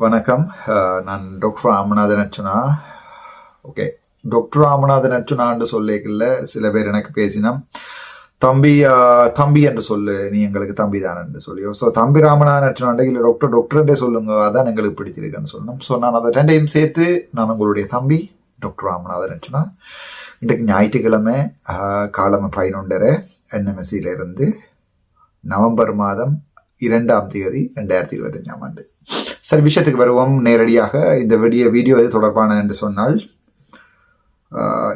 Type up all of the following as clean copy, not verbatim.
வணக்கம். நான் doctor Ramanathan Archuna. Okay, doctor Ramanathan அர்ச்சுனான்னு சொல்லிக்கல சில பேர் எனக்கு பேசினா தம்பி தம்பி என்று சொல்லு, நீ எங்களுக்கு தம்பி தான் என்று சொல்லி. ஸோ தம்பி ராமநாதன் அர்ச்சுனாண்டே இல்லை டாக்டர்ன்றே சொல்லுங்க, அதான் எங்களுக்கு பிடிச்சிருக்குன்னு சொல்லணும். ஸோ நான் அதை ரெண்டையும் சேர்த்து நான் உங்களுடைய தம்பி டாக்டர் ராமநாதன் அர்ச்சுனா. இன்றைக்கு ஞாயிற்றுக்கிழமை காலமை 11:30 NMSC நவம்பர் மாதம் 2ஆம் தேதி 2025ஆம் ஆண்டு. சரி, விஷயத்துக்கு வருவோம் நேரடியாக. இந்த வீடியோ எது தொடர்பான என்று சொன்னால்,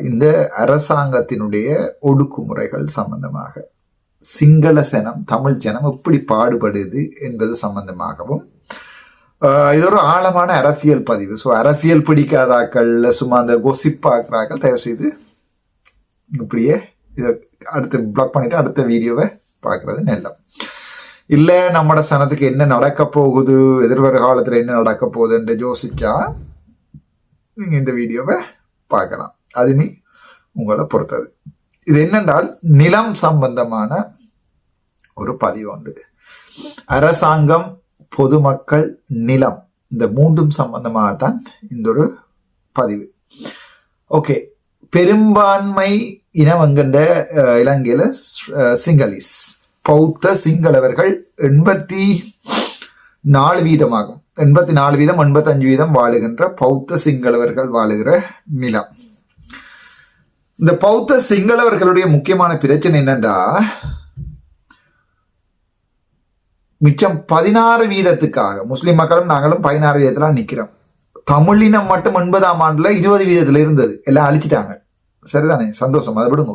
இந்த அரசாங்கத்தினுடைய ஒடுக்குமுறைகள் சம்பந்தமாக சிங்கள சனம் தமிழ் ஜனம் எப்படி பாடுபடுது என்பது சம்பந்தமாகவும், இது ஒரு ஆழமான அரசியல் பதிவு. ஸோ அரசியல் பிடிக்காதாக்கள், சும்மா அந்த கொசிப்பாக்குறாக்கள் தயவு செய்து இப்படியே இதை அடுத்து பிளாக் பண்ணிட்டு அடுத்த வீடியோவை பார்க்கறது நல்லது. இல்லை நம்மட சனத்துக்கு என்ன நடக்க போகுது, எதிர்வர காலத்தில் என்ன நடக்க போகுதுன்னு யோசிச்சா நீங்கள் இந்த வீடியோவை பார்க்கலாம். அது நீ உங்களை பொறுத்தது. இது என்னென்றால் நிலம் சம்பந்தமான ஒரு பதிவு உண்டு. அரசாங்கம், பொதுமக்கள், நிலம், இந்த மூன்றும் சம்பந்தமாகத்தான் இந்த ஒரு பதிவு. ஓகே, பெரும்பான்மை இனம் என்கின்ற இலங்கையில் சிங்களீஸ் பௌத்த சிங்களவர்கள் 84% 85% வாழுகின்ற பௌத்த சிங்களவர்கள் வாழுகிற நிலம். இந்த பௌத்த சிங்களவர்களுடைய முக்கியமான பிரச்சனை என்னண்டா, மிச்சம் 16% முஸ்லிம் மக்களும் நாங்களும் 16% நிக்கிறோம். தமிழினம் மட்டும் 80ஆம் ஆண்டுல 20% இருந்தது, எல்லாம் அழிச்சிட்டாங்க. சரிதானே, சந்தோஷம், அதை விடுங்க.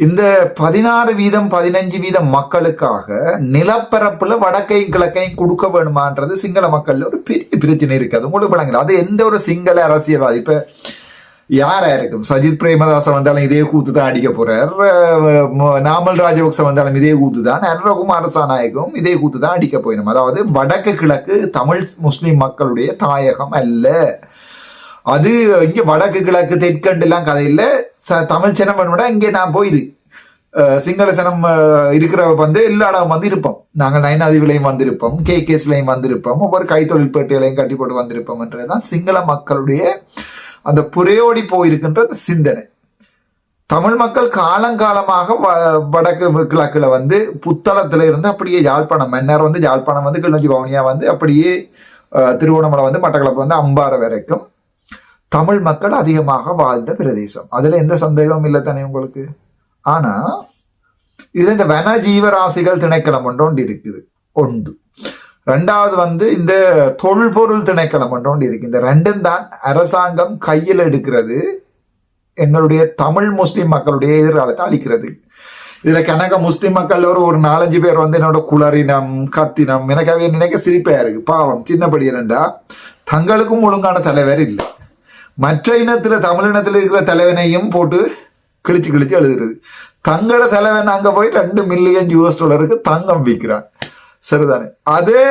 இந்த 16% 15% மக்களுக்காக நிலப்பரப்புல வடக்கையும் கிழக்கையும் கொடுக்க வேணுமான்றது சிங்கள மக்கள்ல ஒரு பெரிய பிரச்சனை இருக்காது. உங்களுக்கு விளங்கல. அது எந்த ஒரு சிங்கள அரசியல்வாதி, இப்ப யாரா இருக்கும், சஜித் பிரேமதாச வந்தாலும் இதே கூத்து தான் அடிக்க போறார், நாமல் ராஜபக்ச வந்தாலும் இதே கூத்து தான், நரகுமார சாநாயகம் இதே கூத்து தான் அடிக்க போயிடும். அதாவது வடக்கு கிழக்கு தமிழ் முஸ்லிம் மக்களுடைய தாயகம் அல்ல. அது இங்க வடக்கு கிழக்கு தெற்கண்டு எல்லாம் கதையில தமிழ் சனம் விட இங்கே நான் போயிரு சிங்கள சனம் இருக்கிற எல்லா இடம் இருப்போம். நாங்கள் நயனாதிவிலையும் வந்திருப்போம், கேஸ்லையும் வந்திருப்போம், ஒவ்வொரு கைத்தொழில் பேட்டைகளையும் கட்டி போட்டு வந்திருப்போம் என்றதுதான் சிங்கள மக்களுடைய அந்த புரையோடி போயிருக்கின்ற சிந்தனை. தமிழ் மக்கள் காலங்காலமாக வடக்கு கிழக்குல புத்தளத்துல இருந்து அப்படியே யாழ்ப்பாணம், மன்னர் யாழ்ப்பாணம் கிளிநொச்சி வவுனியா அப்படியே திருவோணமலை மட்டக்களப்பு அம்பாறை வரைக்கும் தமிழ் மக்கள் அதிகமாக வாழ்ந்த பிரதேசம். அதுல எந்த சந்தேகமும் இல்லை தானே உங்களுக்கு. ஆனா இதுல இந்த வன ஜீவராசிகள் திணைக்களம் ஒன்று இருக்குது ஒன்று. ரெண்டாவது இந்த தொல்பொருள் திணைக்களம் ஒன்று இருக்கு. இந்த ரெண்டும் தான் அரசாங்கம் கையில் எடுக்கிறது, எங்களுடைய தமிழ் முஸ்லிம் மக்களுடைய எதிர்காலத்தை அளிக்கிறது. இதுல கணக்க முஸ்லிம் மக்கள் ஒரு 4-5 பேர் என்னோட குளறினம் கத்தினம், எனக்கு நினைக்க சிரிப்பா இருக்கு. பாவம், சின்னப்படி இரண்டா தங்களுக்கும் ஒழுங்கான தலைவர் இல்லை. மற்ற இனத்துல தமிழ் இனத்துல இருக்கிற தலைவனையும் போட்டு கிழிச்சு எழுதுறது. தங்களோட தலைவன் அங்க போய் $2 மில்லியன் தங்கம் விற்கிறான். சரிதானே, அதே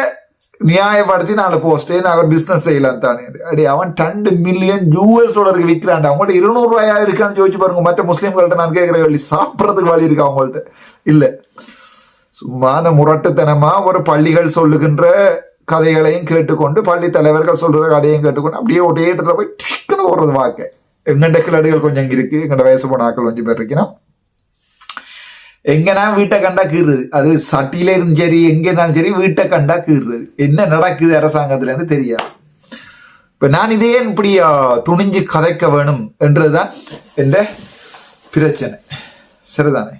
நியாயப்படுத்தி 4 போஸ்டே அவர் பிசினஸ் செய்யலாம் தானே. அடி அவன் $2 மில்லியன் விற்கிறான். அவங்கள்ட்ட 200 ரூபாயா இருக்கான்னு யோசிச்சு பாருங்க. மற்ற முஸ்லீம்கள்ட்ட நான் கேட்கிற வழி, சாப்பிட்றதுக்கு வழி இருக்கா அவங்கள்ட்ட? இல்ல, சும்மான முரட்டுத்தனமா ஒரு பள்ளிகள் சொல்லுகின்ற கதைகளையும் கேட்டுக்கொண்டு, பள்ளி தலைவர்கள் சொல்ற கதையும் கேட்டுக்கொண்டு அப்படியே ஒரே இடத்துல போய் டிக்குன்னு ஓடுறது வாக்க. எங்கண்ட கிளடுகள் கொஞ்சம் இருக்கு, எங்கட வயசு போன ஆக்கள் கொஞ்சம் பேர் இருக்கணும். எங்கன்னா வீட்டை கண்டா கீறுறது, அது சட்டியில இருந்து சரி எங்கன்னாலும் சரி வீட்டை கண்டா கீறுறது. என்ன நடக்குது அரசாங்கத்துலன்னு தெரியாது. இப்ப நான் இதே இப்படி துணிஞ்சு கதைக்க வேணும் என்றதுதான் என்ற பிரச்சனை. சரிதானே,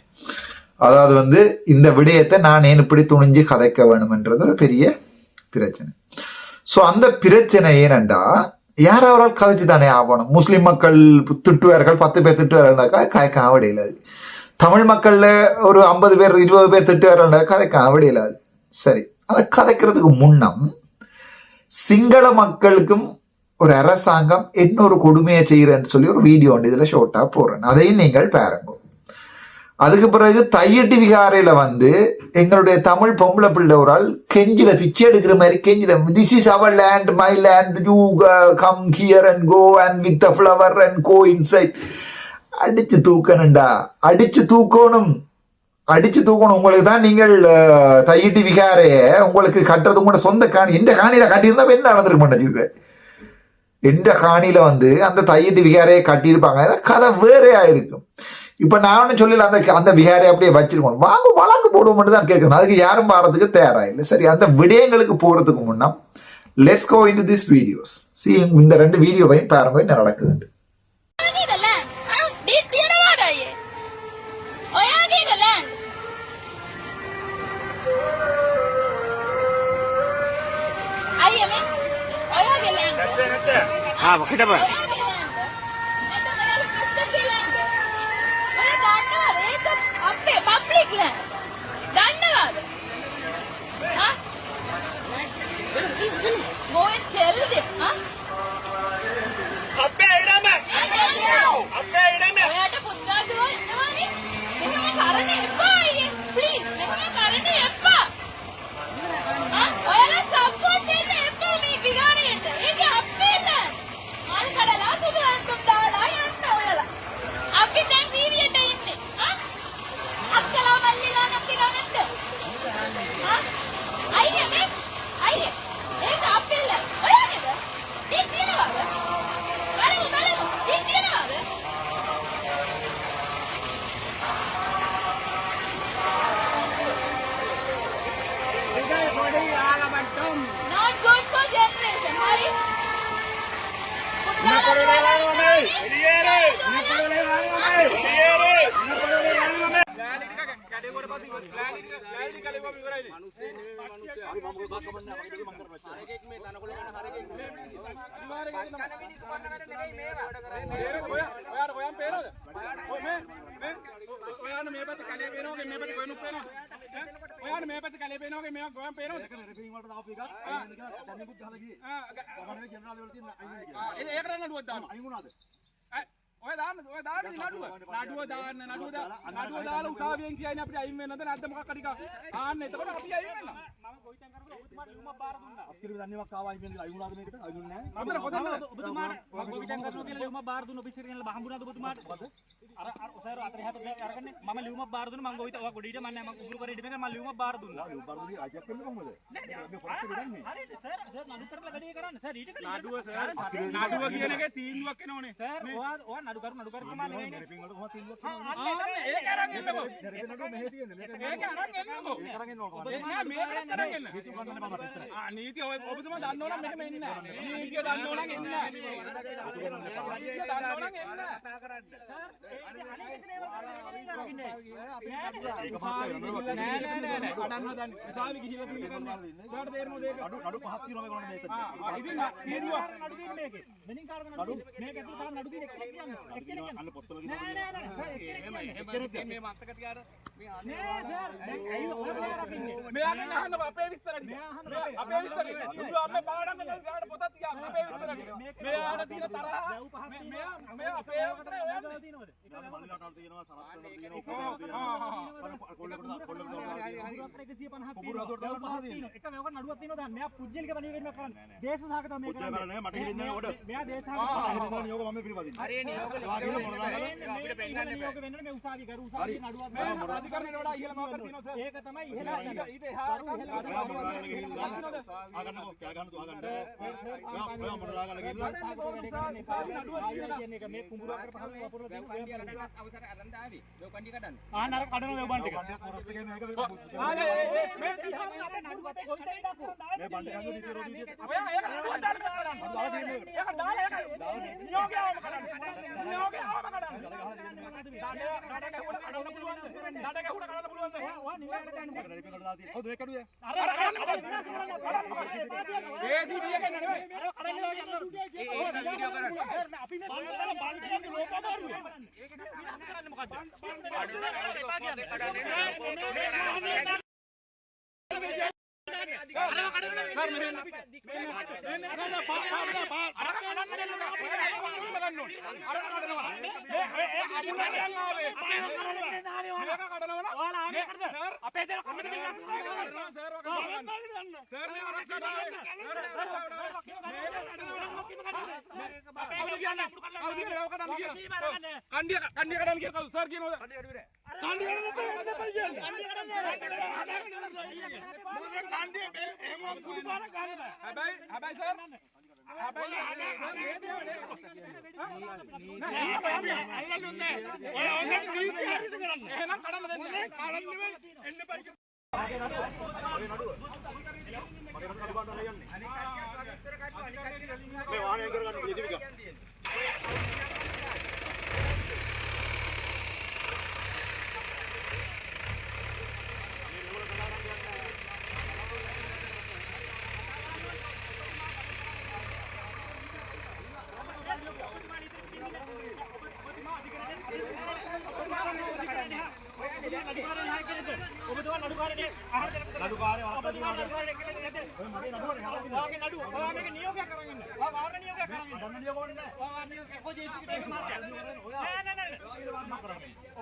அதாவது இந்த விடயத்தை நான் ஏன் இப்படி துணிஞ்சு கதைக்க வேணும் என்றது ஒரு பெரிய பிரச்சனை. சோ அந்த பிரச்சனை ஏனண்டா, யார் அவரால் கதைச்சு தானே ஆகணும். முஸ்லிம் மக்கள் திட்டுவார்கள், 10 பேர் திட்டுவார்கள்னாக்கா கதை காவடி இல்லாது. தமிழ் மக்கள்ல ஒரு 50 பேர் 20 பேர் திட்டுவார்கள், கதை காவடி இல்லாது. சரி, அதை கதைக்கிறதுக்கு முன்னம் சிங்கள மக்களுக்கும் ஒரு அரசாங்கம் என்ன ஒரு கொடுமையை செய்யறேன்னு சொல்லி ஒரு வீடியோ ஒன்று இதுல ஷோர்ட்டா போடுறேன், அதையும் நீங்கள் பாருங்க. அதுக்கு பிறகு தையட்டி விகாரையில எங்களுடைய தமிழ் பொம்பளை பிள்ளை ஒரு ஆள் கெஞ்சில பிச்சை எடுக்கிற மாதிரி கெஞ்சில, this is our land, my land, you come here and go and with the flower and go inside. அடிச்சு தூக்கணும்டா, அடிச்சு தூக்கணும். அடிச்சு தூக்கணும். உங்களுக்கு தான் நீங்கள் தையிட்டு விகாரைய உங்களுக்கு கட்டுறது கூட சொந்த காணி. எந்த காணியில கட்டியிருந்தா என்ன நடந்திருக்க மாட்டேங்குது. எந்த காணியில வந்து அந்த தையிட்டு விகாரையை கட்டியிருப்பாங்க. கதை வேறே ஆயிருக்கும். இப்ப நான் ஒன்னும் சொல்லல அந்த விகாரை அப்படியே வச்சிருக்கணும். வாங்க வழக்கு போடுவோம் மட்டும் தான் கேட்கணும். அதுக்கு யாரும் பாடுறதுக்கு தயாரா இல்லை. சரி, அந்த விடயங்களுக்கு போறதுக்கு முன்னா let's go into this videos. சி, இந்த 2 வீடியோவையும் பாருங்க என்ன நடக்குது.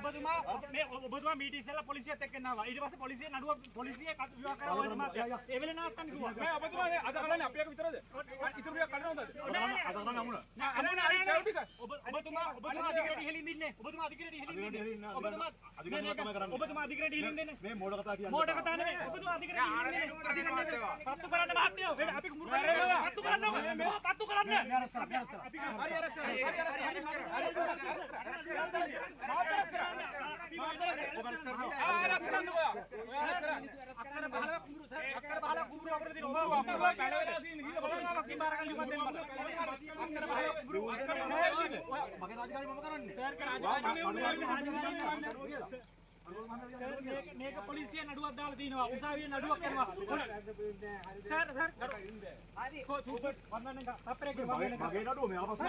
ඔබතුමා මීට ඉස්සෙල්ලා පොලිසියත් එක්ක එනවා. ඊට පස්සේ පොලිසිය නඩුව පොලිසිය විවාහ කරා ඔබතුමා. ඒ වෙලේ නවත්තන්න කිව්වා. මේ ඔබතුමා අද කරන්නේ අපි එක විතරද? ඉතුරු ටික කඩනවද? අද කරන්නේ අමුණ. ඔබතුමා අධිකරණයට ඉහෙලින් දින්නේ. ඔබතුමා අධිකරණයට ඉහෙලින් දින්නේ. ඔබතුමා අධිකරණයට ඉහෙලින් දෙන්නේ. මේ මෝඩ කතා කියන්නේ. මෝඩ කතා නෙමෙයි. ඔබතුමා අධිකරණයට ඉහෙලින් දෙන්නේ. පත්තු කරන්න මහත්තයෝ. අපි කුඹුරු කරන්නේ. පත්තු කරන්න. පත්තු කරන්න. මේක පොලිසිය නඩුවක් දාලා තිනවා. උසාවියේ නඩුවක් කරනවා. සර් හරි කොහොමද වන්නන්න අපරේක මගේ නඩුව මේ ආපස්සට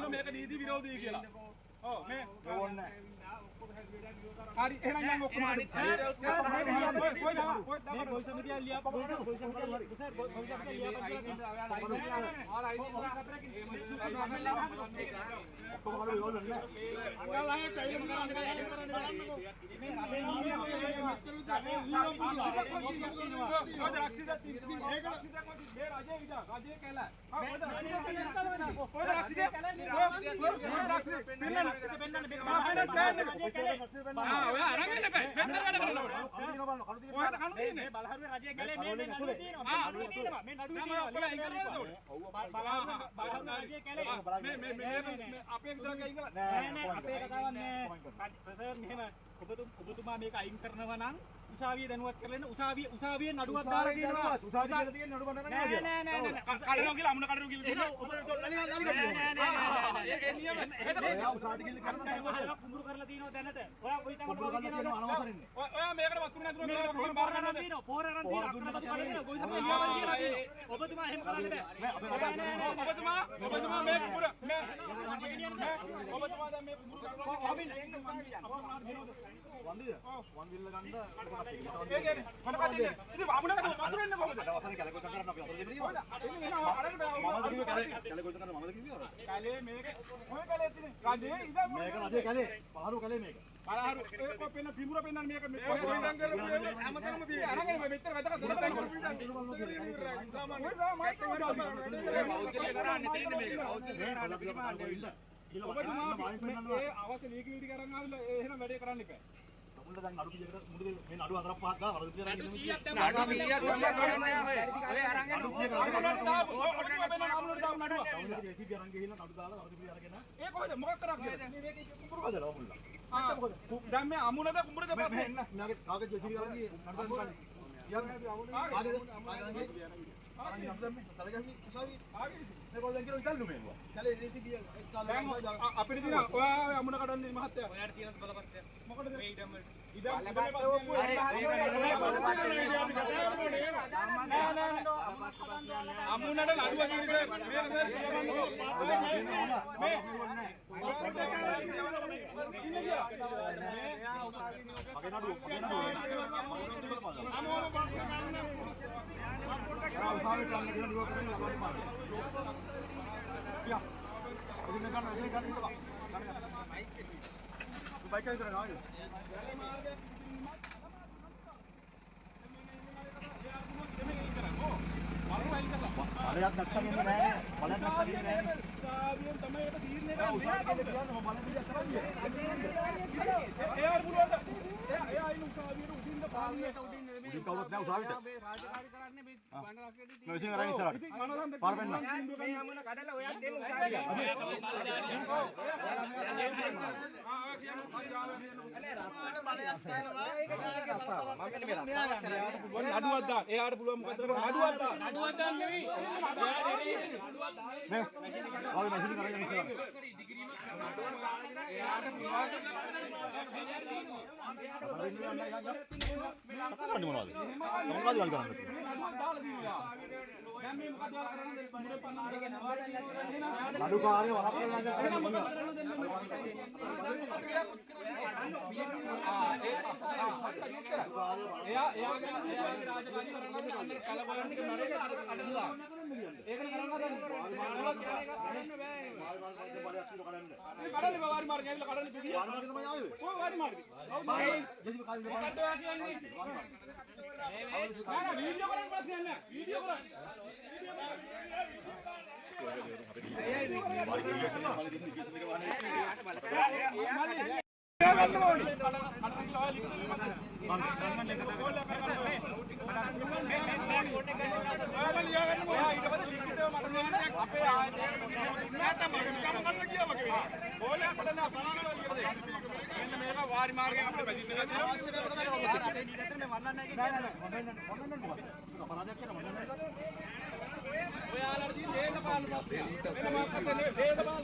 මේක නීති විරෝධී කියලා. ඔව් මේ ඕන්නේ. හරි එහෙනම් යන් ඔක්කොම හරි. මේ ගොවි සමිතිය ලියාපදින්න ගොවි සමිතිය සර් ගොවි සමිතිය ලියාපදින්න ඔබතුමා මේක අයින් කරනවා නම් උසාවිය දැනුවත් කරලා උසාවියේ නඩුවක් දාලා තියෙනවා. උසාවිය කියලා තියෙන නඩුවක් දාන්න නෑ. නෑ කඩනවා කියලා අමුණ කඩනවා කියලා ඒ නියම උසාවිය කියලා කරනවා. කුඹුරු කරලා තියෙනවා දැනට. ඔයා කොයි තරම් මොනවද කියනවද? අනවසරින්නේ. ඔයා මේකට වතුර නැතුව කොහොම බාර ගන්නවද? පෝර අරන් තියෙනවා. අක්කරපතු කඩගෙන කොයි තරම් ලියාපදින්න කියලා. ඔබතුමා එහෙම කරන්න බෑ. ඔබතුමා මේ කුඹුර ඔබතුමා දැන් මේ කුඹුරු කරනවා. වන්දිද? වන්දිල්ල ගන්න ඒ කියන්නේ මම කන්නේ ඉතින් අමුණකට වතුර එන්න කොහොමද? අවසන් කැලේ කොහෙද කරන්න අපි වතුර දෙන්න තියෙනවා. මමද කිව්වේ කැලේ කොහෙද කරන්න මමද කිව්වේ. කැලේ මේක කොහේ කැලේ තියෙන්නේ? රජේ ඉඳන් මේක රජේ කැලේ. පහරු කැලේ මේක. පහරු ඒක පෙන්න පිඹුර පෙන්නන්නේ මේක කොහෙන්ද කරන්නේ? හැමතැනම තියෙන්නේ. අරගෙන මෙච්චර වැදගත් දෙයක් කරන්නේ. ඔබතුමා අවශ්‍ය ලීගලිටි කරන් ආවිල්ලා එහෙනම් වැඩේ කරන්න එපා. මුන්න දැන් අඩු කීයකට මුඩ මේ නඩුව 4ක් 5ක් ගාලා වරද කියලා නඩු 100ක් දැන් අඩු 100ක් තමයි කරන්නේ ඔය අරන් යන ජෙසිබි අරන් ගිහිල්ලා නඩු දාලා වරද කියලා අරගෙන ඒ කොහෙද මොකක් කරන්නේ මේක කුඹුරු හදලා මුල්ලා මොකද දැන් මේ අමුණද කුඹුරද එන්න මගේ කාගේ ජෙසිබි අරන් ගියේ නඩු දාන්න යන්නේ ආගේද ආගේද ආගේද නඩු දැම්මේ තලගන්නේ උසාවියේ ආගේ මේගොල්ලන් කියන ඉතල්ලු මේවා. කැලේ ජීසීබී එක කාලේ අපිට තියෙන ඔයා අමුණ කඩන්නේ මහත්තයා. ඔයාට තියෙන බලපත්‍රය. මොකටද මේ ඉඩම් වලට? ඉඩම් අමුණට නඩුව කියන සර්. මේ සර් කියවන්නකෝ. මේ බලයක් නැත්තම් නෑ බලයක් නැත්තම් නෑ දාවියෙන් තමයි ඒක තීරණය කරන්නේ එයාට පුළුවන්ද එයා ඉන්න උසාවියට උඩින්ද පාවියට උඩින් නෙමෙයි උඩින් කවුරුත් නෑ උසාවියට මේ රාජකාරී කරන්නේ මේ බණ්ඩ රාජ්‍යයේදී මේ විසින් අරන් ඉස්සරහට පාර වෙන්න මේ හැමෝම කඩලා ඔයත් දෙන්න උසාවියට අඩුවක් දාන්න එයාට පුළුවන් මොකද අඩුවක් දාන්න නෙවෙයි මේ ආවේ මැෂින් කරගෙන ඉස්සරහට කරන්නේ මොනවද? මොනවද වල් කරන්නේ? දැන් මේ මොකද කරන්නේ? මුරේ පන්නන ගන්න. අඩු කාර්ය වහක් කරලා එයාගේ රාජකාරී කරනවා කලබලන්නේ නරේට අඩලා. ඒකනේ කරන්නේ. කඩන්නේ වාරි මාර්ගය ඇවිල්ලා කඩන්නේ පිටිය. වාරි මාර්ගය තමයි ආවේ. ඔය වාරි මාර්ගය. ජෙසිබි කාලේ මොකක්ද කියන්නේ? නෑ වීඩියෝ කරන්න ප්‍රශ්නයක් නෑ. වීඩියෝ කරන්න. වාරි මාර්ගයෙන් අපිට බැඳින්න ඔයාලට තියෙන දේන පාන ප්‍රශ්නය වෙන මොකක්ද නේ දේන පාන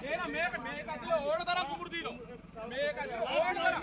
දේන මේක ඇතුලේ ඕන තරම් කුඹුරු දිනවා මේක ඇතුලේ ඕන තරම්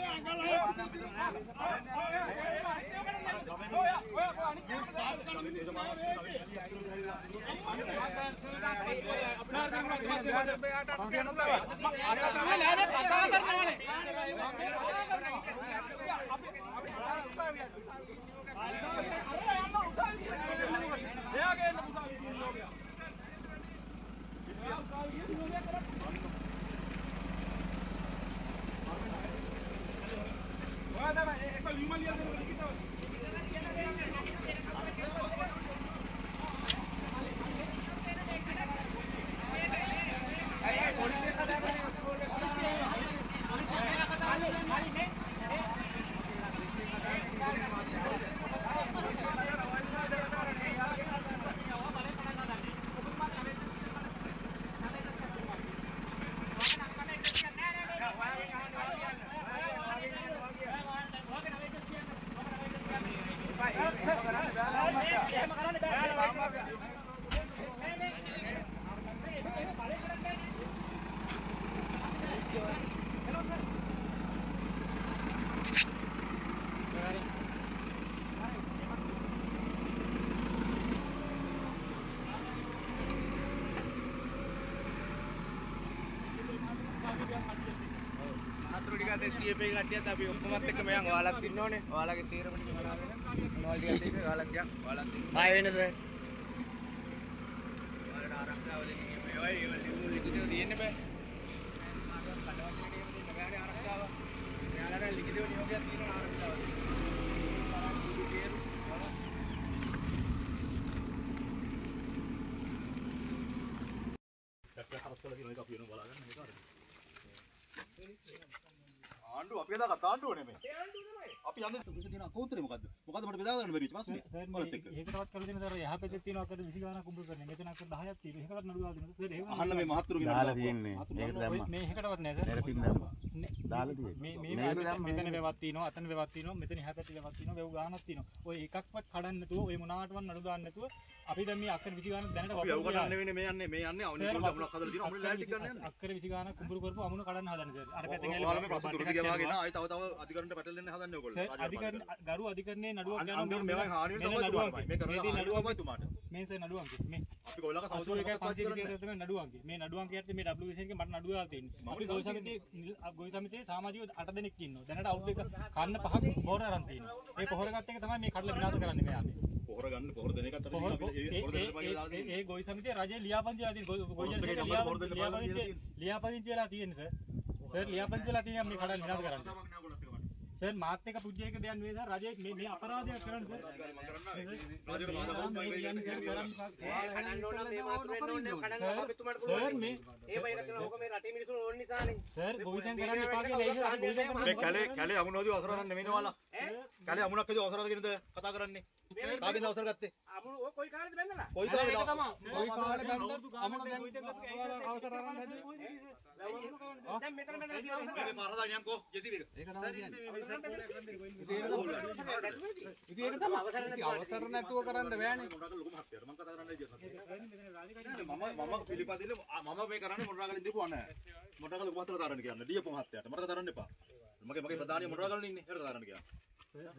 SDF එක කට්ටියත් අපි ඔක්කොමත් එක්ක මෙයන් ඔයාලත් ඉන්න ඕනේ. ඔයාලගේ තීරණ ටික බලාගෙන මොනවල් ටිකත් එක්ක ඔයාලත් ගියා. ඔයාලත් ඉන්න. ආයෙ වෙන සර්. ඔයාලට ආරක්ෂාව දෙන්නේ මේ ඔය ලියුම් ලිඛිතව දෙන්න බෑ. ඔයාලට ආරක්ෂාව. ඔයාලට ලිඛිතව නියෝගයක් තියෙනවා ආරක්ෂාව. ආණ්ඩුව අපි හදාගත්ත ආණ්ඩුව නෙමෙයි. ඒ ආණ්ඩුව තමයි. අපි යන්නේ පුදුක තියෙන අකෝතරේ මොකද්ද? මොකද්ද මට බෙදා ගන්න බැරි ප්‍රශ්නේ. මොකද එක්ක. ඒකටවත් කරලා දෙන දර යහ පැත්තේ තියෙන අකර 20 ගානක් කුඹුරු කරන්නේ. මෙතන අකර 10ක් තියෙනවා. ඒකටවත් නඩු දාලා දෙනවා. අහන්න මේ මහත්තුරු කියන දාලා තියෙන්නේ. ඒකට දැම්මා. මේ එකටවත් නෑ සර්. පෙරපින් දැම්මා. මෙතන වෙවත් තියෙනවා අතන වෙවත් තියෙනවා මෙතන එහා පැත්තේ වෙවත් තියෙනවා වේව ගානක් තියෙනවා ඔය එකක්වත් කඩන්න නැතුව ඔය මොනාටවත් නඩු දාන්න නැතුව අපි දැන් මේ අක්කර 20 ගානක් දැනට වපුරු ගන්න නෙවෙයි මේ යන්නේ අවුනේ කියලා අමුණක් හදලා තියෙනවා අමුනේ ලෑට් ටික ගන්න යන්නේ අක්කර 20 ගානක් කුඹුරු කරපු අමුණ කඩන්න හදන්නේ අර පැත්තෙන් ඔයාලා මේ ප්‍රශ්න දුරට ගියාගෙන ආයි තව අධිකරණයට පැටල දෙන්න හදන්නේ ඔයගොල්ලෝ අධිකරණ ගරු අධිකරණයේ නඩුවක් අන්තිම මේවා හානි වෙන තමයි මේ කරන නඩුවමයි තුමාට මේ සර් නඩුවක් මේ අපි කොල්ලක සෞතුවක 520 තමයි නඩුවක් මේ නඩුවක් කියද්දි මේ WBC එකේ මට නඩුව දාලා තියෙනවා අපි ගොවි සමිතියේ සමාජිකව 8 දෙනෙක් ඉන්නවා දැනට අවුරුදු එක කන්න පහක් පොහොර අරන් තියෙනවා ඒ පොහොර ගත්ත එක තමයි මේ කඩලා විනාශ කරන්නේ මෙයාගේ පොහොර ගන්න පොහොර දෙන එකත් ඒ ගොවි සමිතියේ රජයේ ලියාපදිංචි වෙලා තියෙන ලියාපදිංචි වෙලා තියෙන සර් ලියාපදිංචි වෙලා තියෙන මේ කඩලා විනාශ කරන්නේ සර් මාත් එක පුජ්‍යයක දෙයක් නෙවෙයි සර් රජයේ මේ අපරාධයක් කරන්නේ කැලේ අමුණෝදී අවසර ගන්න නෙමෙයි නෝලා කැලේ අමුණක් හදි අවසරද කියනද කතා කරන්නේ කාගෙන්ද අවසර ගත්තේ අමුණ ඔය කොයි කාලේද බැන්දලා කොයි කාලේද තමයි කොයි කාලේ බැන්දලා අමුණ දැන් අවසර අරන් හැදේ දැන් මෙතන තියෙනවා මේ පාරදා නියම්කෝ ජෙසිබි එක ඒක තමයි කියන්නේ අවසර නැතුව කරන්න බෑනේ මොනවාද ලොකු මහත්තයාට මම කතා කරන්නයි මම පිළිපදින්න මම මේ කරන්නේ මොනවාගලින් දීපු අනේ මොනවාගල ලොකු මහත්තයාට තරන්න කියන්නේ දීපු මහත්තයාට මට තරන්න එපා මගේ ප්‍රධානිය මොනවාගලින් ඉන්නේ ඒකට තරන්න කියන්නේ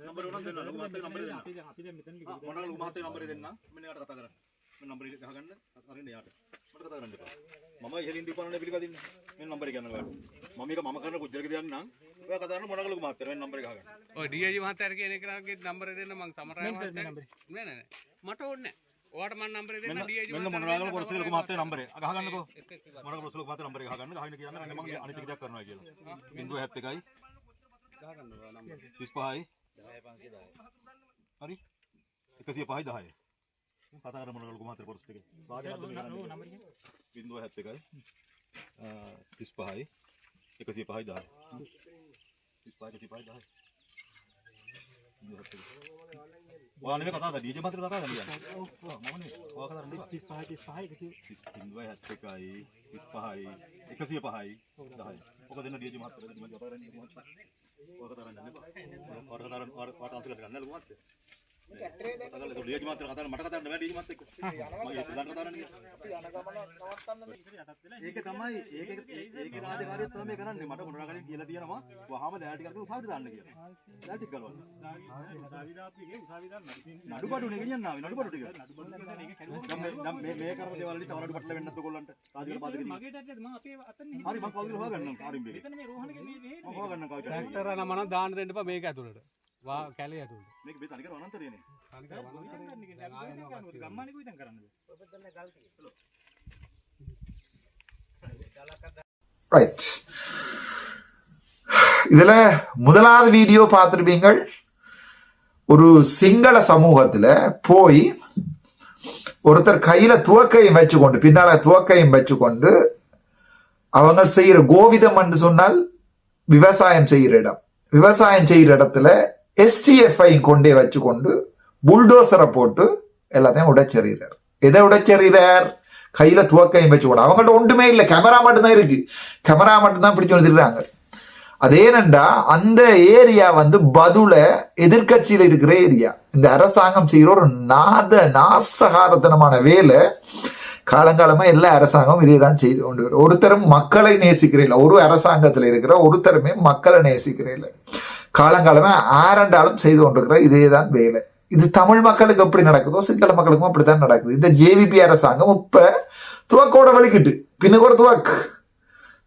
නම්බර උනන් දෙන්න ලොකු මහත්තයාගේ නම්බර දෙන්න අපි දැන් මෙතන මොනවාගල ලොකු මහත්තයාගේ නම්බර දෙන්න මෙන්න යාට කතා කරන්න මම නම්බර එක ගහගන්න අරින්න යාට මට කතා කරන්න එපා මම ඉහෙලින් දීපන්නේ පිළිපදින්න මෙන්න නම්බර එක ගන්න ඔයාලට මම මේක මම කරන කුජලක දෙයක් නම් ඔයා කතා කරන මොනවාගල ලොකු මහත්තයාට මෙන්න නම්බර එක ගහගන්න ඔය ඩීජී මහත්තයාට කියන එකගේ නම්බර දෙන්න මං සමරයි නෑ මට ඕනේ ඔයාට මම නම්බර දෙන්න ඩීජී මෙන්න මොනවාගල පොරොස් ලොකු මහත්තයාගේ නම්බර එක ගහගන්නකෝ මොනවාගල පොරොස් ලොකු මහත්තයාගේ නම්බර එක ගහගන්න ගහන්න කියන්නේ මෙන්න මම අනිත් එක දෙයක් කරනවා කියලා 071යි ගහගන්න ඔයා නම්බර 35යි 10510 හරි 105යි 10 කතා කරන මොනවාගල ලොකු මහත්තයාගේ පොරොස් එකේ වාගේ නම්බර 071යි 35යි 105යි 10 35යි 10 ඔයා නෙමෙයි කතා කරන්නේ ඩීජේ මහත්තයා කතා කරන්නේ ඔව් මම නේ ඔයා කතා කරන්නේ 35යි 105යි 105යි 10 ඔක දෙන්න ඩීජේ මහත්තයා මම කතා කරන්නේ ඔයා කතා කරන්නේ නේ ඔයා කතා කරන්නේ ඔයා ට්‍රාන්ස්ලේට් කරන්න ලොකු මහත්තයා කතාල ඒක ඩීජේ මහත්තයා කතා කරන්නේ මට කතා කරන්න බෑ ඩීජේ මහත්තයා එක්ක මම ඒක කතා කරන්නේ අපි යන ගමන නවත්තන්න ඒක තමයි ඒකේ රාජකාරිය තමයි කරන්නේ මට මොනවාගලින් කියලා තියෙනවා වහාම දැනටි කරගෙන උසාවියට දාන්න කියලා දැනටි ගලවන්න නඩුබඩු නේ ගෙනියන්න ආවේ නඩුබඩු ටික දැන් මේ කරපු දේවල් වලින් තව නඩුබඩල වෙන්නත් ඔයගොල්ලන්ට රාජකාරිය පාදක මගේ ටැට්ටද මම අපේ අතන හරි මම කවුරුද හොයාගන්නම් ආරිම්බේ මෙතන මේ රෝහණගේ මේ මම හොයාගන්නම් කවුරුද ට්‍රැක්ටර් නම නම් දාන්න දෙන්න එපා මේක ඇතුළට වා කැලේ ඇතුළට මේක මේ තනිකර වනාන්තරයනේ ගම්මානේ කොයිද කරන්නද ரைட் இதுல முதலாவது வீடியோ பார்த்துருப்பீங்கள் ஒரு சிங்கள சமூகத்துல போய் ஒருத்தர் கையில துவக்கையும் வச்சுக்கொண்டு பின்னால துவக்கையும் வச்சுக்கொண்டு அவங்க செய்யற கோவிதம் என்று சொன்னால் விவசாயம் செய்யற இடம் விவசாயம் செய்யற இடத்துல STF-ஐ கொண்டே வச்சுக்கொண்டு புல்டோசரை போட்டு எல்லாத்தையும் உடைச்செறிகிறார் எதை உடைச்செறிகிறார் கையில துவக்கையும் வச்சுக்கொண்டு அவங்கள்ட்ட ஒன்றுமே இல்லை கேமரா மட்டும்தான் இருக்கு கேமரா மட்டும்தான் பிடிச்சு வந்துருக்காங்க அது ஏனென்றா அந்த ஏரியா வந்து பதுல எதிர்கட்சியில் இருக்கிற ஏரியா இந்த அரசாங்கம் செய்கிற ஒரு நாசகாரத்தனமான வேலை காலங்காலமா எல்லா அரசாங்கமும் இதே தான் செய்து கொண்டு வரும் ஒருத்தரும் மக்களை நேசிக்கிறீங்கள ஒரு அரசாங்கத்தில் இருக்கிற ஒருத்தருமே மக்களை நேசிக்கிறீங்கள காலங்காலமா ஆரண்டாலும் செய்து கொண்டிருக்கிற இதே தான் வேலை இது தமிழ் மக்களுக்கு எப்படி நடக்குதோ சிங்கள மக்களுக்கும் அப்படித்தான் நடக்குது இந்த ஜேவிபி அரசாங்கம் இப்ப துவக்கோட வலிக்கிட்டு பின்னுக்கு ஒரு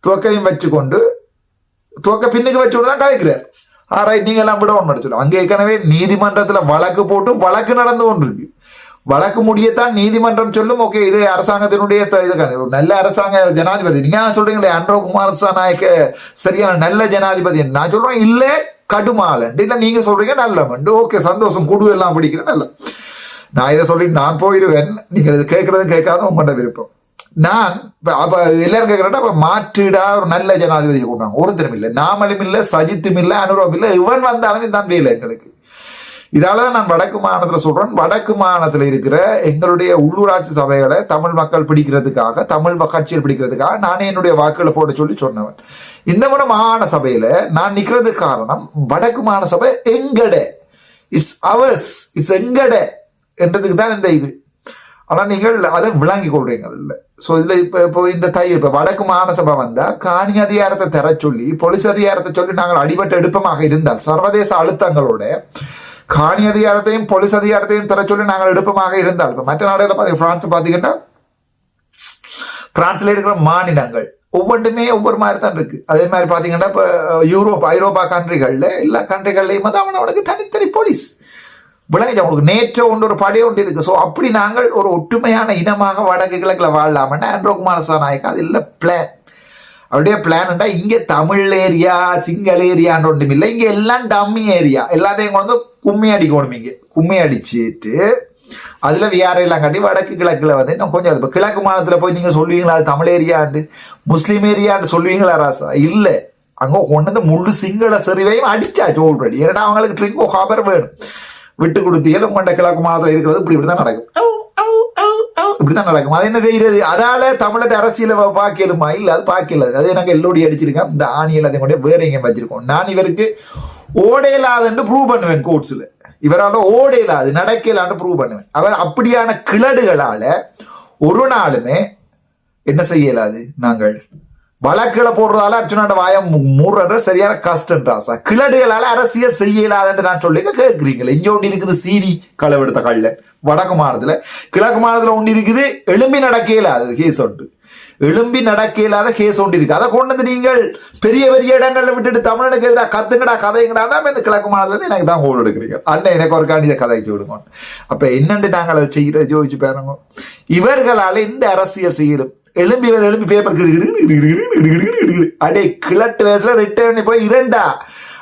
துவக்கையும் வச்சுக்கொண்டு துவக்க பின்னுக்கு வச்சுக்கொண்டு தான் கலைக்கிறார் ரைட் நீங்க எல்லாம் விட ஒன்று சொல்லுவோம் அங்கே ஏற்கனவே நீதிமன்றத்துல வழக்கு போட்டு வழக்கு நடந்து கொண்டிருக்கு வழக்கு முடியத்தான் நீதிமன்றம் சொல்லும் ஓகே இது அரசாங்கத்தினுடைய இது ஒரு நல்ல அரசாங்க ஜனாதிபதி நீங்க சொல்றீங்களே அன்ரோ குமார் நாயக்க சரியான நல்ல ஜனாதிபதி நான் சொல்றேன் இல்ல கடுமாலன் இல்ல நீங்க சொல்றீங்க நல்ல மண்டு ஓகே சந்தோஷம் குடு எல்லாம் பிடிக்கிறேன் நல்ல நான் இதை சொல்லிட்டு நான் போயிடுவேன் நீங்க இது கேட்கறது கேட்காத உங்கள்கிட்ட விருப்பம் நான் அப்ப எல்லாரும் கேட்கறேன் அப்ப மாற்றிடா ஒரு நல்ல ஜனாதிபதியை கொண்டாங்க ஒருத்தரும் இல்லை நாமளும் இல்லை சஜித்தும் இல்லை அனுரவும் இல்லை இவன் வந்தாலும் தான் வேலை எங்களுக்கு இதால தான் நான் வடக்கு மாநிலத்தில் சொல்றேன். வடக்கு மாநிலத்தில் இருக்கிற எங்களுடைய உள்ளூராட்சி சபைகளை தமிழ் மக்கள் பிடிக்கிறதுக்காக, தமிழ் கட்சியில் பிடிக்கிறதுக்காக நானே என்னுடைய வாக்குகளை போட சொல்லி சொன்னவன். இந்த முறை மாகாண சபையில நான் நிக்கிறதுக்கு காரணம் வடக்கு மாகாண சபை எங்கட, இட்ஸ் அவர்ஸ், இட்ஸ் எங்கட என்றதுக்கு தான் இந்த இது. ஆனா நீங்கள் அதை விளங்கி கொள்றீங்க இல்லை. ஸோ இதுல இப்போ இந்த இப்போ வடக்கு மாகாண சபை வந்தா காணி அதிகாரத்தை தர சொல்லி, போலீஸ் அதிகாரத்தை சொல்லி நாங்கள் அடிபட்டு எடுப்பமாக இருந்தால், சர்வதேச அழுத்தங்களோட காணி அதிகாரத்தையும் போலீஸ் அதிகாரத்தையும் தர சொல்லி நாங்கள் எடுப்பமாக இருந்தால், இப்போ மற்ற நாடுகளில் பிரான்ஸ் பார்த்தீங்கன்னா பிரான்ஸ்ல இருக்கிற மாநிலங்கள் ஒவ்வொன்றுமே ஒவ்வொரு மாதிரி தான் இருக்கு. அதே மாதிரி பார்த்தீங்கன்னா இப்போ ஐரோப்பா கண்ட்ரிகளில் எல்லா கண்ட்ரிகள்லையும் வந்து அவனுக்கு தனித்தனி போலீஸ் விளங்கிட்டு அவங்களுக்கு நேற்று ஒன்று ஒரு படை ஒன்று இருக்கு. ஸோ அப்படி நாங்கள் ஒரு ஒற்றுமையான இனமாக வடக்கு கிழக்கில் வாழலாம்னா ஆண்ட்ரோ குமாரசாமி அது இல்லை பிளான். அவருடைய பிளான்டா இங்கே தமிழ் ஏரியா சிங்கள ஏரியான்ற ஒன்றும் இல்லை, இங்கே எல்லாம் டம்மி ஏரியா, எல்லாத்தையும் கொண்டு வந்து கும்மி அடிக்கணும். இங்கே கும்மி அடிச்சுட்டு அதில் வியாரையெல்லாம் காட்டி வடக்கு கிழக்கில் வந்து இன்னும் கொஞ்சம் இப்போ கிழக்கு மாநிலத்தில் போய் நீங்கள் சொல்லுவீங்களா அது தமிழ் ஏரியாண்டு முஸ்லீம் ஏரியான்னு சொல்லுவீங்களா ராசா? இல்லை, அங்கே கொண்டு வந்து முழு சிங்கள செறிவையும் அடிச்சாச்சு ஆல்ரெடி. ஏன்னா அவங்களுக்கு ட்ரிங்கோ ஹாபர் வேணும். விட்டு கொடுத்தீங்க உங்கள்கிட்ட கிழக்கு மாநிலத்தில் இருக்கிறது இப்படிதான் நடக்கும், இப்படிதான் நடக்கும். அது என்ன செய்யறது? அதால தமிழர் அரசியல பார்க்கலுமா? இல்லை, அது பார்க்கல. அது எனக்கு எல்லோடி அடிச்சிருக்கேன். இந்த ஆணி எல்லாத்தையும் கொண்டே வேற எங்கேயும் வச்சிருக்கோம். நான் இவருக்கு ஓடையிலாதுன்னு ப்ரூவ் பண்ணுவேன் கோர்ட்ஸில். இவரால் ஓடையிலாது நடக்கலான்னு ப்ரூவ் பண்ணுவேன். அவர் அப்படியான கிளடுகளால ஒரு நாளுமே என்ன செய்யலாது. நாங்கள் வழக்குகளை போடுறதால அர்ஜுனாண்ட வாயம் மூடுற சரியான கஷ்டன்றாசா. கிளடுகளால அரசியல் செய்யலாதுன்னு நான் சொல்லி கேட்குறீங்களே. இங்கே ஒன்று இருக்குது சீனி களவெடுத்த கள்ளன் வடக்கு மாநிலத்தில், கிழக்கு மாநிலத்தில் ஒன்று இருக்குது எலும்பி நடக்கலாது கேஸ் ஒன்று, எலும்பி நடக்கலாத கேஸ் ஒன்று இருக்கு. அதை கொண்டு வந்து நீங்கள் பெரிய பெரிய இடங்கள்ல விட்டுட்டு தமிழனுக்கு எதிராக கத்துங்கடா கதைங்கடா இந்த கிழக்கு மாநிலத்தில் எனக்கு தான் கோல் எடுக்கிறீங்க. அண்ணன் எனக்கு ஒரு காண்டிய கதைக்கு விடுங்க. அப்ப என்னண்டு நாங்கள் அதை செய்யற ஜோதிச்சு பாருங்க. இவர்களால இந்த அரசியல் செய்யணும். எலும்பி பேப்பர் அடே கிழட்டு வயசுல ரிட்டர்ன் போய் இரண்டா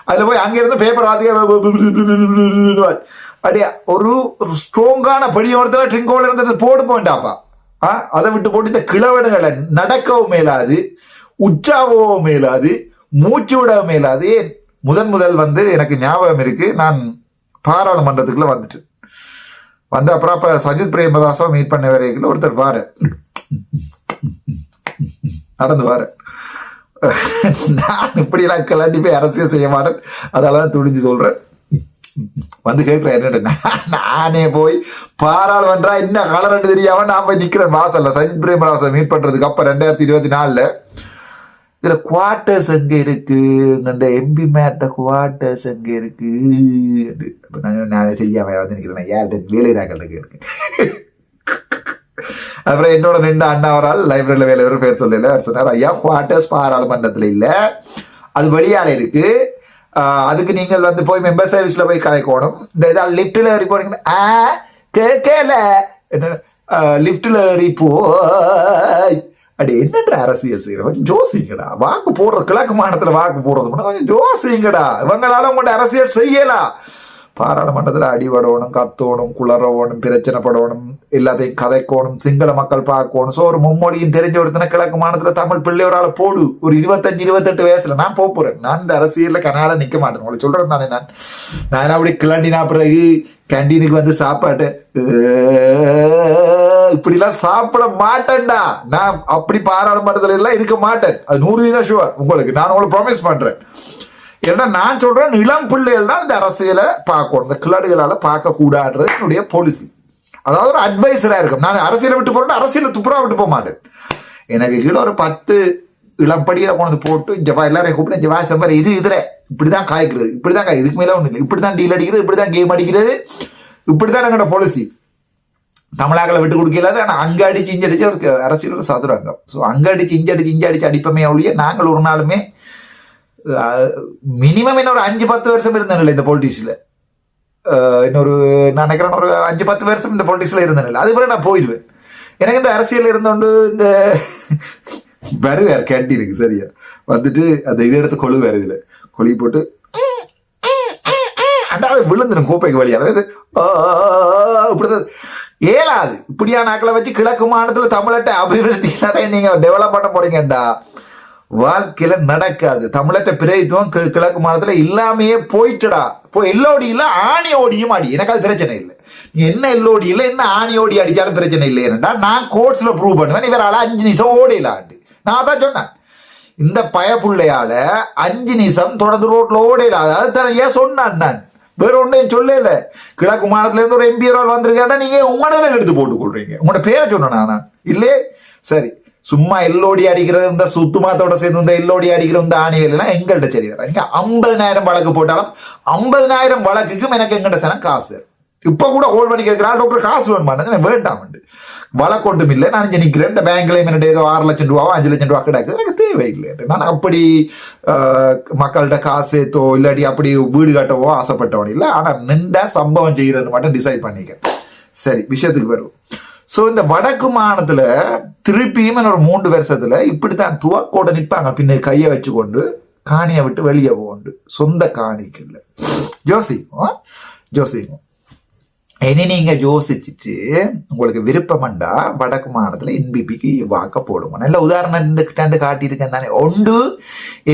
அதுல போய் அங்கிருந்து பேப்பர் வாசிக்க அடே ஒரு ஸ்ட்ராங்கான படியோரத்துல ட்ரிங்கோல இருந்தது போடு போண்டாப்பா. அதை விட்டு போட்டு இந்த கிழவனுகளை நடக்கவும் மேலாது, உச்சாவவும் மேலாது, மூச்சு விடவும் மேலாது. முதல் வந்து எனக்கு ஞாபகம் இருக்கு, நான் பாராளுமன்றத்துக்குள்ள வந்துட்டு வந்து அப்புறம் அப்ப சஜித் பிரேமதாசா மீட் பண்ண வரைக்கும் ஒருத்தர் வார நடந்து வார. நான் இப்படியெல்லாம் கிளம்பி போய் அரசியல் செய்ய மாட்டேன், அதெல்லாம் துணிஞ்சு சொல்றேன். வந்து கேட்கிறேன் என்ன, நானே போய் பாராளுமன்றா என்ன கலர் தெரியாம நான் போய் நிக்கிறேன் வாசல்ல சஜித் பிரேமதாசை மீட் பண்றதுக்கு. அப்ப 2024 இதுல குவார்டர்ஸ் எங்க இருக்கு, எம்பி மேட்ட குவார்டர்ஸ் எங்க இருக்கு. நானே தெரியாம வந்து நிக்கிறேன், யார்கிட்ட வேலையாக்கள்கிட்ட கேட்கு. அப்புறம் என்னோட 2 அண்ணா அவரால் லைப்ரரியில வேலை பேர் சொல்லல. அவர் சொன்னார், ஐயா குவார்டர்ஸ் பாராளுமன்றத்துல இல்ல, அது வெளியால இருக்கு, அதுக்கு நீங்கள் வந்து போய் மெம்பர் சர்வீஸ்ல போய் கதைக்கணும். இந்த இதால் லிப்ட்ல ஏறி போனீங்கன்னா கேட்கல என்ன லிப்ட்ல ஏறி போய் அப்படி என்னன்ற அரசியல் செய்யற கொஞ்சம் ஜோசிங்கடா. வாக்கு போடுற கிழக்கு மாநிலத்துல வாக்கு போடுறது கொஞ்சம் ஜோசிங்கடா. இவங்களால உங்கள்கிட்ட அரசியல் செய்யலாம். பாராளுமன்றத்தில் அடிபடணும், கத்தோணும், குளறவோணும், பிரச்சனைப்படணும், எல்லாத்தையும் கதைக்கோணும், சிங்கள மக்கள் பார்க்கணும். ஸோ ஒரு மும்மொழியும் தெரிஞ்ச ஒருத்தனை கிழக்கு மாநிலத்தில் தமிழ் பிள்ளையோரால் போடு. ஒரு 25-28 வயசுல நான் போறேன். நான் இந்த அரசியலில் கனால நிற்க மாட்டேன். உங்களுக்கு சொல்றேன் தானே. நான் அப்படி கிளண்டினா பிறகு கேண்டீனுக்கு வந்து சாப்பாட்டு இப்படிலாம் சாப்பிட மாட்டேன்டா. நான் அப்படி பாராளுமன்றத்தில் எல்லாம் இருக்க மாட்டேன். அது 100% ஷுவர் உங்களுக்கு. நான் உங்களுக்கு ப்ராமிஸ் பண்றேன். ஏன்னா நான் சொல்றேன், இளம் பிள்ளைகள் தான் இந்த அரசியலை பார்க்கணும், இந்த கிளடுகளால பார்க்க கூடாதுன்றது என்னுடைய பாலிசி. அதாவது ஒரு அட்வைசரா இருக்கும். நான் அரசியலை விட்டு போறேன், அரசியலை துப்புரா விட்டு போக மாட்டேன். எனக்கு கீழே ஒரு 10 இளம்படியில கொண்டு போட்டு ஜவா எல்லாரையும் கூப்பிட்டு ஜவா செம்பர் இது இதுல இப்படிதான் காய்க்கிறது, இப்படிதான் காய், இதுக்கு மேல ஒண்ணு இல்லை, இப்படிதான் டீல் அடிக்கிறது, இப்படிதான் கேம் அடிக்கிறது, இப்படிதான் எங்களோட பாலிசி. தமிழாக்களை விட்டு கொடுக்கலாது. ஆனால் அங்கே அடிச்சு இஞ்சி அடிச்சு அவருக்கு அரசியலோட சதுராங்க. ஸோ அங்கே அடிச்சு இஞ்சி அடிச்சு அடிப்பமே ஒழிய நாங்கள் ஒரு நாளுமே மினிமம் இன்னொரு 5-10 வருஷம் இருந்தேன் இந்த பொலிட்டிக்ஸில். இன்னொரு நான் நினைக்கிறேன் ஒரு 5-10 வருஷம் இந்த பொலிட்டிக்ஸில் இருந்தேன். அது பிறகு நான் போயிடுவேன். எனக்கு இந்த அரசியல் இருந்தோண்டு இந்த வருவார் கேண்டீனுக்கு சரியா வந்துட்டு அந்த இதை எடுத்து கொழுவார். இதில் கொழி போட்டு அது விழுந்துடும் கோப்பைக்கு வழியாக. இப்படிதான் ஏலாது. இப்படியா நாக்களை வச்சு கிழக்கு மாநிலத்தில் தமிழட்ட அபிவிருத்தி இல்லாத நீங்க டெவலப் பண்ண போறீங்கடா. வாழ்க்கையில நடக்காது. தமிழற்ற பிரதித்துவம் கிழக்கு மாநிலத்துல இல்லாமையே போயிட்டுடா. இப்போ எல்லோடி இல்ல ஆணி ஓடியும் அடி, எனக்கு அது பிரச்சனை இல்லை. நீ என்ன எல்லோடி இல்லை என்ன ஆணி ஓடி அடிச்சாலும் பிரச்சனை இல்லை. ஏன்னா நான் கோர்ட்ஸ்ல ப்ரூவ் பண்ணுவேன் இவரால் 5 நிமிஷம் ஓடையிலாண்டு. நான் தான் சொன்னேன் இந்த பயப்புள்ளையால 5 நிமிஷம் தொடர்ந்து ரோட்ல ஓடையிலாது. அது தனியா சொன்னான். நான் வேற ஒன்றையும் சொல்லல. கிழக்கு மாநிலத்துல இருந்து ஒரு MP வந்திருக்காண்டா நீங்க உங்களோட எடுத்து போட்டுக் கொள்றீங்க. உங்களோட பேரை சொன்னா நான் இல்லையே. சரி, சும்மா எல்லோடி அடிக்கிறது இந்த சுத்துமாத்தோட சேர்ந்து இந்த எல்லோடி அடிக்கிற இந்த ஆணி வேலைலாம் எங்கள்கிட்ட சரி வர. இங்க 50,000 வழக்கு போட்டாலும் 50,000 வழக்குக்கும் எனக்கு எங்கிட்ட சனம் காசு. இப்ப கூட ஹோல் பண்ணி கேட்கிறா டாக்டர் காசு வேணுமான்னு. வேண்டாம், வழக்கு ஒன்றும் இல்லை. நான் இங்கே நிற்கிறேன். இந்த பேங்க்ல என்னோட ஏதோ 6 லட்சம் ரூபாவோ 5 லட்சம் ரூபா கிடக்குது, எனக்கு தேவையில்லை. நான் அப்படி மக்கள்கிட்ட காசு ஏத்தோ இல்லாட்டி அப்படி வீடு கட்டவோ ஆசைப்பட்டவன் இல்லை. ஆனா நின்றா சம்பவம் செய்யறதுன்னு மட்டும் டிசைட் பண்ணிக்க. சரி, விஷயத்துக்கு வருவோம். ஸோ இந்த வடக்கு மாநிலத்துல திருப்பியும் ஒரு 3 வருஷத்துல இப்படித்தான் துவக்கோட நிற்பாங்க. பின்ன கையை வச்சு கொண்டு காணியை விட்டு வெளியே போண்டு. சொந்த காணிக்கு இல்லை ஜோசிக்கும். இனி நீங்க யோசிச்சுட்டு உங்களுக்கு விருப்பம்ண்டா வடக்கு மாநிலத்துல NBPக்கு வாக்க போடுவோம். நல்ல உதாரணம் காட்டியிருக்கேன் தானே. ஒன்று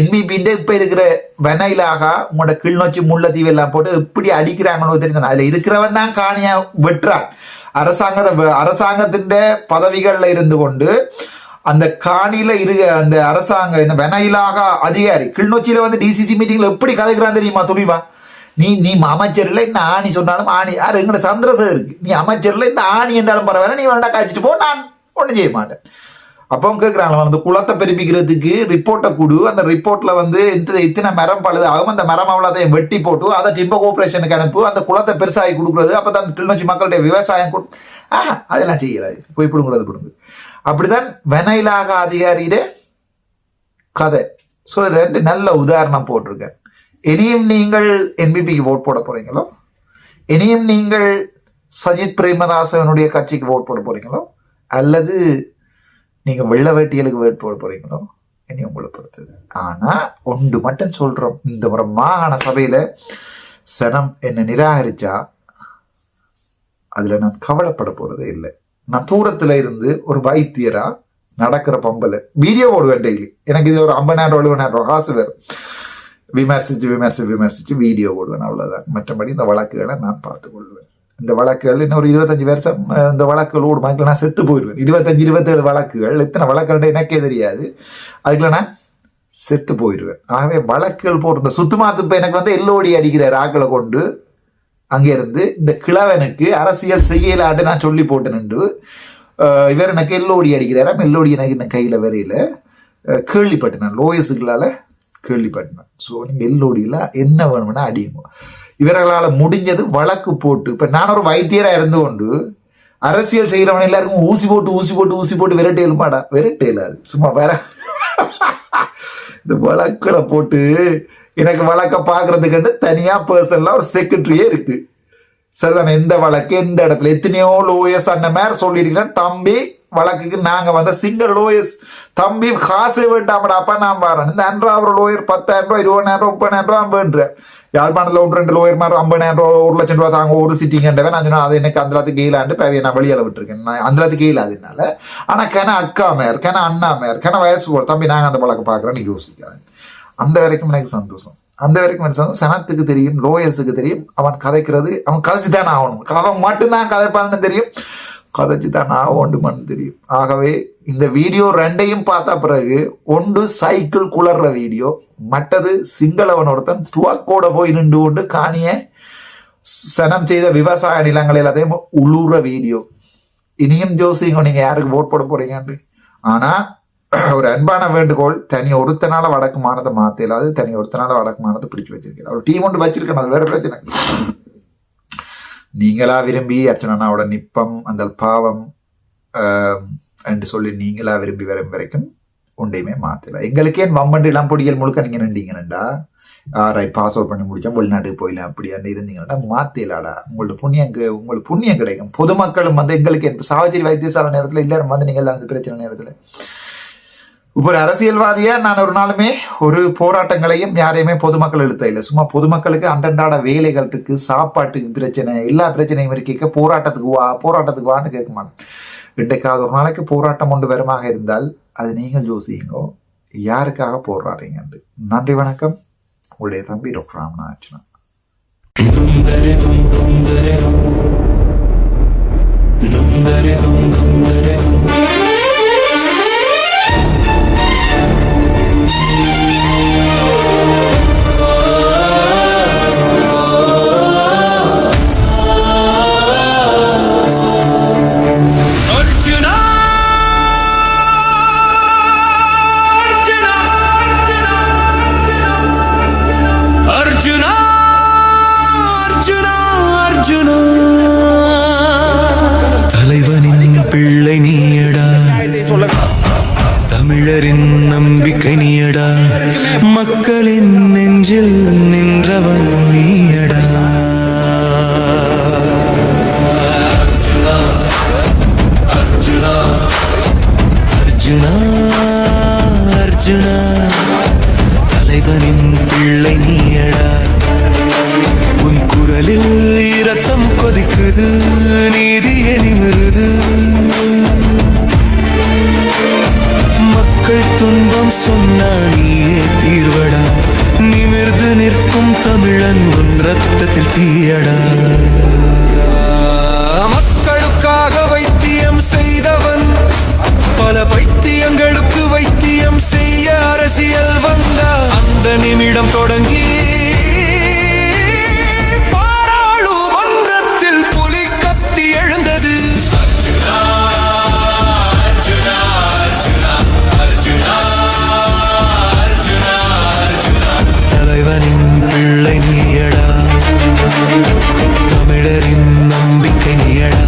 NBP இப்ப இருக்கிற வெனையிலாக உங்களோட கிளிநொச்சி முல்லைத்தீவு எல்லாம் போட்டு இப்படி அடிக்கிறாங்களோ தெரியுது. அதுல இருக்கிறவன் தான் காணியா வெட்டுறான். அரசாங்கத்தின் பதவிகள்ல இருந்து கொண்டு அந்த காணியில அந்த அரசாங்க இந்த வெனையிலாக அதிகாரி கிளிநொச்சியில வந்து DCC மீட்டிங்ல எப்படி கதைக்கிறான் தெரியுமா துணிவா? நீ அமைச்சர்ல இந்த ஆணி சொன்னாலும் ஆணி யாரு எங்கட சந்திரசேகர் இருக்கு. நீ அமைச்சர்ல இந்த ஆணி என்றாலும் பரவாயில்ல, நீ வேண்டாம் காய்ச்சிட்டு போ, நான் ஒன்றும் செய்ய மாட்டேன். அப்போ கேட்குறாங்களா அந்த குளத்தை பெருப்பிக்கிறதுக்கு ரிப்போர்ட்டை கொடு. அந்த ரிப்போர்ட்ல வந்து இத்தனை மரம் பழுது ஆகும், அந்த மரம் அவ்வளோதையும் வெட்டி போட்டு அதை டிம்ப கோஆபரேஷனுக்கு அனுப்பு, அந்த குளத்தை பெருசாகி கொடுக்குறது. அப்போ தான் கிளிநொச்சி மக்களுடைய விவசாயம் அதெல்லாம் செய்யலாது. போய் பிடுங்குறது பிடுங்கு. அப்படிதான் வெனையிலாக அதிகாரியிட கதை. ஸோ 2 நல்ல உதாரணம் போட்டிருக்கேன். இனியும் நீங்கள் NBPக்கு ஓட் போட போறீங்களோ, இனியும் நீங்கள் சஜித் பிரேமதாசனுடைய கட்சிக்கு ஓட் போட போறீங்களோ, அல்லது நீங்க வெள்ள வேட்டியலுக்கு ஓட் போட போறீங்களோ, இனி உங்களை பொறுத்தது. ஆனா ஒன்று மட்டும் சொல்றோம், இந்த முறை மாகாண சபையில சனம் என்ன நிராகரிச்சா அதுல நான் கவலைப்பட போறதே இல்லை. நான் தூரத்துல இருந்து ஒரு வைத்தியரா நடக்கிற பம்பல வீடியோ போடுவேன் டெய்லி. எனக்கு இது ஒரு 50,000 70,000 காசு வரும். விமர்சிச்சு வீடியோ போடுவேன், அவ்வளவுதான். மற்றபடி இந்த வழக்குகளை நான் பார்த்து கொள்வேன். இந்த வழக்குகள் இன்னும் ஒரு 25 வருஷம் இந்த வழக்குகள் ஓடுமா, நான் செத்து போயிடுவேன். 25-27 வழக்குகள், எத்தனை வழக்குகள் எனக்கே தெரியாது. அதுக்குள்ள நான் செத்து போயிடுவேன். ஆகவே வழக்குகள் போட்டு சுத்துமாத்து இப்ப எனக்கு வந்து எல்லோடி அடிக்கிற ஆக்களை கொண்டு அங்கே இருந்து இந்த கிழவனுக்கு அரசியல் செய்யலாட்டு நான் சொல்லி போட்டேன்னு இவர் எனக்கு எல்லோடி அடிக்கிறாராம். எல்லோடி எனக்கு இந்த கையில வரையில கேள்விப்பட்டேன், லோயஸுகளால கேள்விப்பட்டேன். ஸோ நீங்கள் எல்லோடியில் என்ன வேணும்னா அடியுங்க. இவர்களால் முடிஞ்சது வழக்கு போட்டு. இப்போ நான் ஒரு வைத்தியராக இருந்து கொண்டு அரசியல் செய்கிறவன் எல்லாருக்கும் ஊசி போட்டு விரட்டையிலுமாடா, விரட்டையிலாது. சும்மா வேற இந்த வழக்குகளை போட்டு எனக்கு வழக்கை பார்க்கறதுக்கு தனியாக பர்சனலாக ஒரு செக்ரட்டரியே இருக்கு. சரிதானே? எந்த வழக்கு எந்த இடத்துல எத்தனையோ லோயர்ஸ் அந்த மாதிரி சொல்லியிருக்கிறேன். தம்பி வழக்குக்கு நாங்க வந்த சிங்கிள் லோயர்ஸ், தம்பி காசு வேண்டாமடாப்பா நான் வரேன். இந்த 5,000 லோயர் 10,000 ரூபாய் 20,000 30,000 ரூபாய் வேண்டுறேன். யாழ்ப்பாணத்தில் 1-2 லோயர் மாதிரி 50,000 ரூபா 1 லட்சம் ரூபா தாங்க ஒரு சிட்டிங்கன்றவே. நான் சொன்னேன் அது எனக்கு அந்த லத்துக்கு கீழாண்டு பேவையை நான் வெளியால விட்டுருக்கேன். நான் அந்த லத்துக்கு கீழாதுனால. ஆனா கன அக்கா மேர் கன அண்ணா மேர் கன வயசு போட தம்பி நாங்க அந்த வழக்கு பார்க்குறேன்னு யோசிக்கிறேன். அந்த வரைக்கும் எனக்கு சந்தோஷம். அந்த வரைக்கும் எனக்கு சந்தோஷம். சனத்துக்கு தெரியும், லோயர்ஸுக்கு தெரியும் அவன் கதைக்கிறது, அவன் கதைச்சு தானே ஆகணும். அவன் மட்டும்தான் கதைப்பான்னு தெரியும், கதைச்சு தான் ஆகணும்னு தெரியும். ஆகவே இந்த வீடியோ 2ஐயும் பார்த்த பிறகு ஒன்று சைக்கிள் குளர்ற வீடியோ, மற்றது சிங்களவன் ஒருத்தன் துவக்கோட போய் நின்று கொண்டு காணிய சனம் செய்த விவசாய நிலங்கள் எல்லாத்தையும் உழுற வீடியோ. இனியும் யோசிங்க நீங்க யாருக்கு ஓட் போட போறீங்கன்னு. ஆனா ஒரு அன்பான வேண்டுகோள், தனி ஒருத்தனால வடக்கு மாநிலத்தை மாத்தலாது, தனி ஒருத்தனால வடக்கு மாநிலத்தை பிடிச்சு வச்சிருக்கேன். ஒரு டீம் ஒன்று வச்சிருக்கேன், அது வேற பிரச்சனை. நீங்களா விரும்பி அர்ச்சனாவோட நிப்பம் அந்த பாவம் என்று சொல்லி நீங்களா விரும்பி வரும் வரைக்கும் ஒன்றையுமே மாத்தல. எங்களுக்கே வம்பண்டு இளம் பொடிகள் முழுக்க நீங்க நின்றீங்கன்னுடா, ரைட் பாஸ் அவுட் பண்ணி முடிச்சோம் வெளிநாட்டுக்கு போயிடலாம் அப்படி இருந்தீங்கன்னா மாத்தலாடா. உங்களுக்கு புண்ணியம் கிடைக்கும். பொதுமக்களும் வந்து எங்களுக்கு சாவச்சேரி வைத்தியசாலை நேரத்தில் எல்லாரும் வந்து நீங்கள் அந்த பிரச்சனை நேரத்தில் இப்போ ஒரு அரசியல்வாதியா நான் ஒரு நாளுமே ஒரு போராட்டங்களையும் யாரையுமே பொதுமக்கள் இழுத்த இல்லை. சும்மா பொதுமக்களுக்கு அன்றன்றாட வேலைகள் இருக்கு, சாப்பாட்டுக்கு பிரச்சனை, எல்லா பிரச்சனையும் இருக்க போராட்டத்துக்கு வான்னு கேட்க மாட்டேன். இன்றைக்காவது ஒரு நாளைக்கு போராட்டம் ஒன்று வருமாக இருந்தால் அது நீங்கள் யோசியுங்கோ. யாருக்காக போராடுறீங்க? நன்றி, வணக்கம். உங்களுடைய தம்பி டாக்டர் ராமநாதன். தலைவனின் பிள்ளை நீயடா, தமிழரின் நம்பிக்கை நீயடா, மக்களின் நெஞ்சில் நின்றவன் நீயடா. அர்ஜுனா அர்ஜுனா, தலைவனின் பிள்ளை நீயடா. உன் குரலில் இரத்தம் கொதிக்குது, நீதியே நிமிருது. மக்கள் துன்பம் சொன்னா நீயே தீர்வடா, நிமிர்ந்து நிற்கும் தமிழன் உன் ரத்தத்தில் தீயடா. மக்களுக்காக வைத்தியம் செய்தவன், பல பைத்தியங்களுக்கு வைத்தியம் செய்ய அரசியல் வந்தா. அந்த நிமிடம் தொடங்கி பிள்ளை நீயடா, தமிழரின் நம்பிக்கை நீயடா.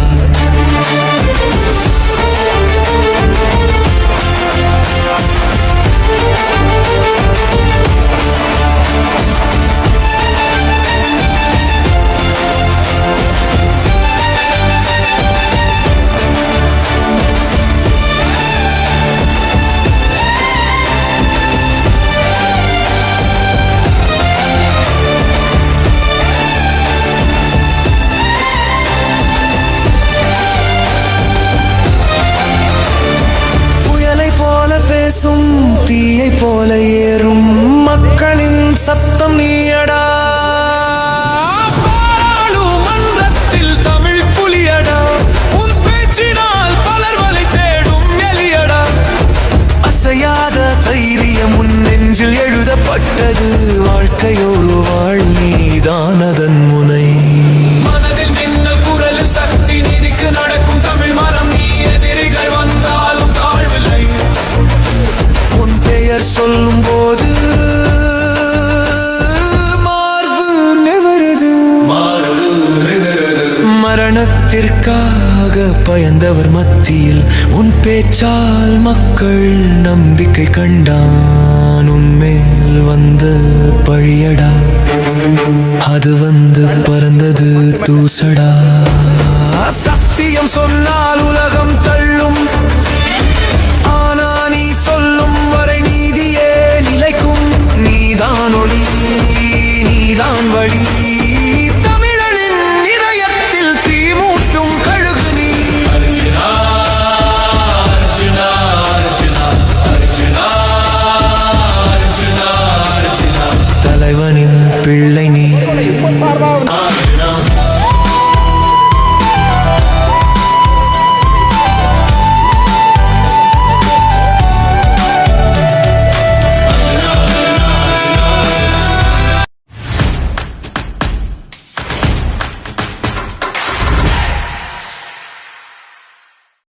தீயை போல ஏறும் மக்களின் சத்தம் நீயடா. பாராளுமன்றத்தில் தமிழ் புலியடா, உன் பேச்சினால் பலர் வலை தேடும் எலியடா. அசையாத தைரியம் உன் நெஞ்சில் எழுதப்பட்டது, வாழ்க்கையோரு வாழ் நீதான் அதன் முனை. மனதில் மின்னல் குரலில் சக்தி, நீதிக்கு நடக்கும் தமிழ் மரம் நீ. எதிரிகள் வந்தாலும் தாழ்வில்லை, உன் பெயர் சொல்லும் போது மார்பு நிவருது. மரணத்திற்காக பயந்தவர் மத்தியில் உன் பேச்சால் மக்கள் நம்பிக்கை கண்டான். உன்மேல் வந்த பழியடா, அது வந்து பறந்தது தூசடா. சத்தியம் சொன்னால் உலகம் தள்ளும், ஆனா நீ சொல்லும் வரை நீதியே நிலைக்கும். நீதான் ஒளி, நீதான் வழி.